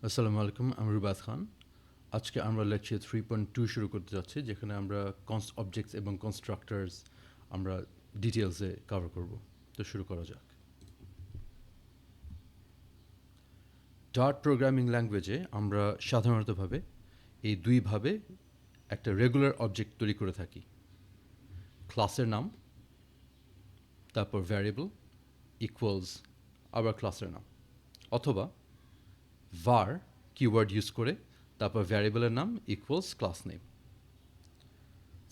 আসসালামু আলাইকুম, আমি রুবাদ খান। আজকে আমরা লেকচার 3.2 শুরু করতে যাচ্ছি, যেখানে আমরা অবজেক্টস এবং কনস্ট্রাক্টরস আমরা ডিটেলসে কভার করব। তো শুরু করা যাক। ডার্ট প্রোগ্রামিং ল্যাঙ্গুয়েজে আমরা সাধারণতভাবে এই দুইভাবে একটা রেগুলার অবজেক্ট তৈরি করে থাকি। ক্লাসের নাম, তারপর ভ্যারিয়েবল ইকুয়ালস আবার ক্লাসের নাম, অথবা var কিওয়ার্ড ইউজ করে তারপর ভ্যারিয়েবলের নাম ইকুয়ালস ক্লাস নেম।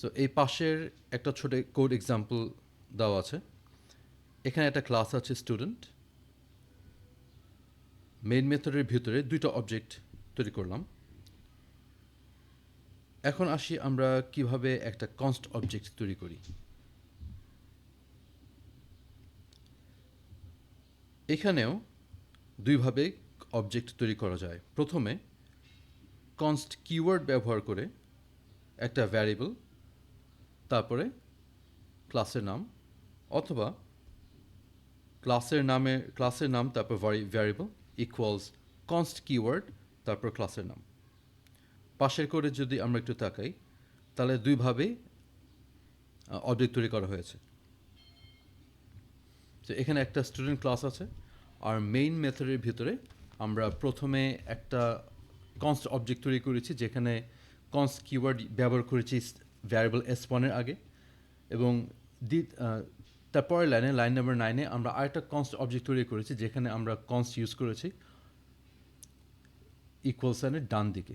সো এই পাশের একটা ছোট কোড এক্সাম্পল দেওয়া আছে। এখানে একটা ক্লাস আছে স্টুডেন্ট। মেইন মেথডের ভিতরে দুইটা অবজেক্ট তৈরি করলাম। এখন আসি আমরা কিভাবে একটা কনস্ট অবজেক্ট তৈরি করি। এখানেও দুইভাবে অবজেক্ট তৈরি করা যায়। প্রথমে কনস্ট কিওয়ার্ড ব্যবহার করে একটা ভ্যারিয়েবল, তারপরে ক্লাসের নাম, অথবা ক্লাসের নাম তারপর ভ্যারিয়েবল ইকুয়ালস কনস্ট কিওয়ার্ড তারপর ক্লাসের নাম। পাশের কোডে যদি আমরা একটু তাকাই, তাহলে দুইভাবে অবজেক্ট তৈরি করা হয়েছে। তো এখানে একটা স্টুডেন্ট ক্লাস আছে, আর মেইন মেথডের ভিতরে আমরা প্রথমে একটা কনস্ট অবজেক্ট তৈরি করেছি, যেখানে কনস্ট কিওয়ার্ড ব্যবহার করেছি ভ্যারিয়েবল s1-এর আগে, এবং তারপরের লাইন নাম্বার 9-এ আমরা আরেকটা কনস্ট অবজেক্ট তৈরি করেছি, যেখানে আমরা কনস্ট ইউজ করেছি ইকুয়াল সাইনের ডান দিকে।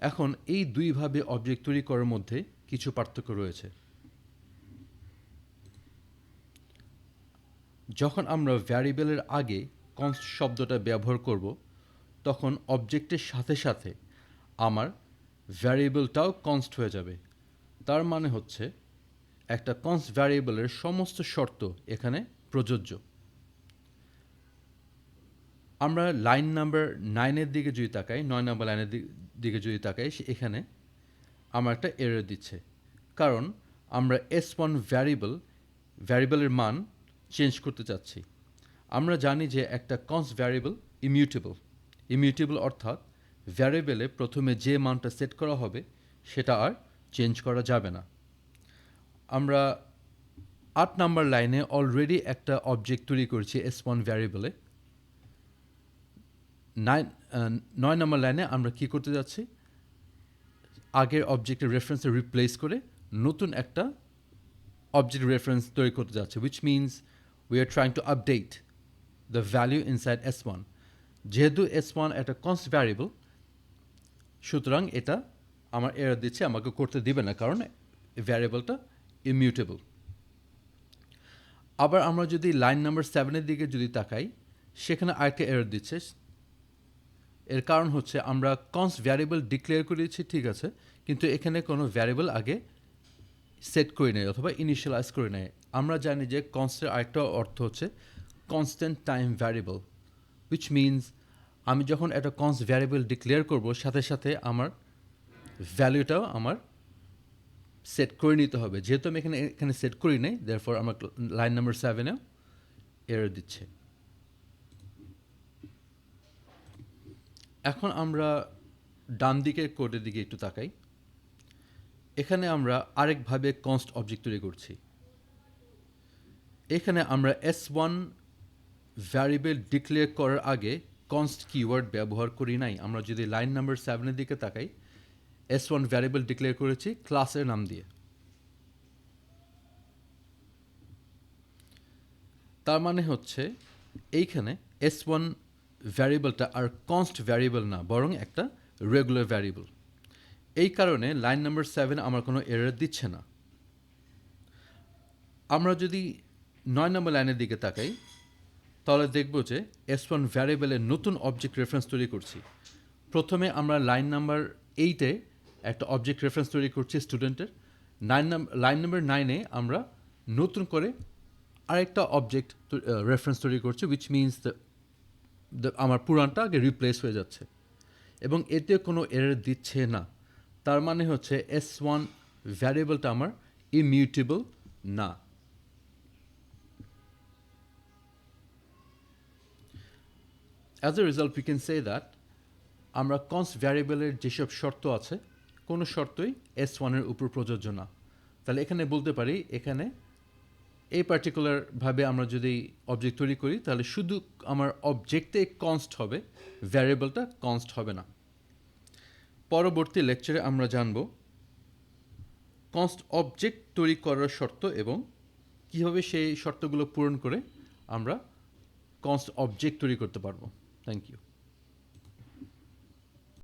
এখন এই দুইভাবে অবজেক্ট তৈরি করার মধ্যে কিছু পার্থক্য রয়েছে। যখন আমরা ভ্যারিয়েবলের আগে কনস্ট শব্দটা ব্যবহার করব, তখন অবজেক্টের সাথে সাথে আমার ভ্যারিয়েবলটাও কনস্ট হয়ে যাবে। তার মানে হচ্ছে একটা কনস্ট ভ্যারিয়েবলের সমস্ত শর্ত এখানে প্রযোজ্য। আমরা লাইন নাম্বার 9-এর দিকে যদি তাকাই, 9 নম্বর লাইনের দিকে যদি তাকাই, এখানে আমার একটা এরর দিচ্ছে, কারণ আমরা s1 ভ্যারিয়েবলের মান চেঞ্জ করতে চাচ্ছি। আমরা জানি যে একটা কনস্ট ভ্যারিয়েবল ইমিউটেবল অর্থাৎ ভ্যারিয়েবলে প্রথমে যে মানটা সেট করা হবে সেটা আর চেঞ্জ করা যাবে না। আমরা 8 নাম্বার লাইনে অলরেডি একটা অবজেক্ট তৈরি করেছি s1 ভ্যারিয়েবলে। 9 নম্বর লাইনে আমরা কি করতে যাচ্ছি, আগের অবজেক্টের রেফারেন্সে রিপ্লেস করে নতুন একটা object reference তৈরি করতে যাচ্ছে, which means we are trying to update the value inside s1. যেহেতু s1 একটা কনস্ট ভ্যারিয়েবল, সুতরাং এটা আমার এরর দিচ্ছে, আমাকে করতে দিবে না, কারণ ভ্যারিয়েবলটা ইমিউটেবল। আবার আমরা যদি লাইন নাম্বার 7-এর দিকে যদি তাকাই, সেখানে আরেকটা এরর দিচ্ছে। এর কারণ হচ্ছে আমরা কনস্ট ভ্যারিয়েবল ডিক্লেয়ার করেছি, ঠিক আছে, কিন্তু এখানে কোনো ভ্যারিয়েবল আগে সেট করে নেয় অথবা ইনিশিয়ালাইজ করে নেয়। আমরা জানি যে কনস্টের আরেকটা অর্থ হচ্ছে constant time variable, which means আমি যখন একটা কনস্ট ভ্যারিয়েবল ডিক্লেয়ার করব, সাথে সাথে আমার ভ্যালুটাও আমার সেট করে নিতে হবে। যেহেতু আমি এখানে সেট করি নাই, দেয়ারফর আমার লাইন নাম্বার 7-এও এরর দিচ্ছে। এখন আমরা ডান দিকের কোডের দিকে একটু তাকাই। এখানে আমরা আরেকভাবে কনস্ট অবজেক্ট তৈরি করছি। এখানে আমরা s1 ভ্যারিয়েবল ডিক্লেয়ার করার আগে কনস্ট কিওয়ার্ড ব্যবহার করি নাই। আমরা যদি লাইন নাম্বার 7-এর দিকে তাকাই, s1 ভ্যারিয়েবল ডিক্লেয়ার করেছি ক্লাসের নাম দিয়ে। তার মানে হচ্ছে এইখানে s1 ভ্যারিয়েবলটা আর কনস্ট ভ্যারিয়েবল না, বরং একটা রেগুলার ভ্যারিয়েবল। এই কারণে লাইন নাম্বার 7 আমার কোনো এরর দিচ্ছে না। আমরা যদি 9 নম্বর লাইনের দিকে তাকাই, তাহলে দেখব যে s1 ভ্যারিয়েবলের নতুন অবজেক্ট রেফারেন্স তৈরি করছি। প্রথমে আমরা লাইন নাম্বার 8-এ একটা অবজেক্ট রেফারেন্স তৈরি করছি স্টুডেন্টের। লাইন নাম্বার 9-এ আমরা নতুন করে আরেকটা অবজেক্ট রেফারেন্স তৈরি করছি, উইচ মিনস আমার পুরানটা আগে রিপ্লেস হয়ে যাচ্ছে, এবং এতে কোনো এরর দিচ্ছে না। তার মানে হচ্ছে s1 ভ্যারিয়েবলটা আমার ইমিউটেবল না। As a result, we can say that আমরা কনস্ট ভ্যারিয়েবলের যেসব শর্ত আছে কোনো শর্তই S1-এর উপর প্রযোজ্য না। তাহলে এখানে বলতে পারি এখানে এই পার্টিকুলারভাবে আমরা যদি অবজেক্ট তৈরি করি তাহলে শুধু আমার অবজেক্টে কনস্ট হবে, ভ্যারিয়েবলটা কনস্ট হবে না। পরবর্তী লেকচারে আমরা জানব কনস্ট অবজেক্ট তৈরি করার শর্ত এবং কীভাবে সেই শর্তগুলো পূরণ করে আমরা কনস্ট অবজেক্ট তৈরি করতে পারবো। Thank you.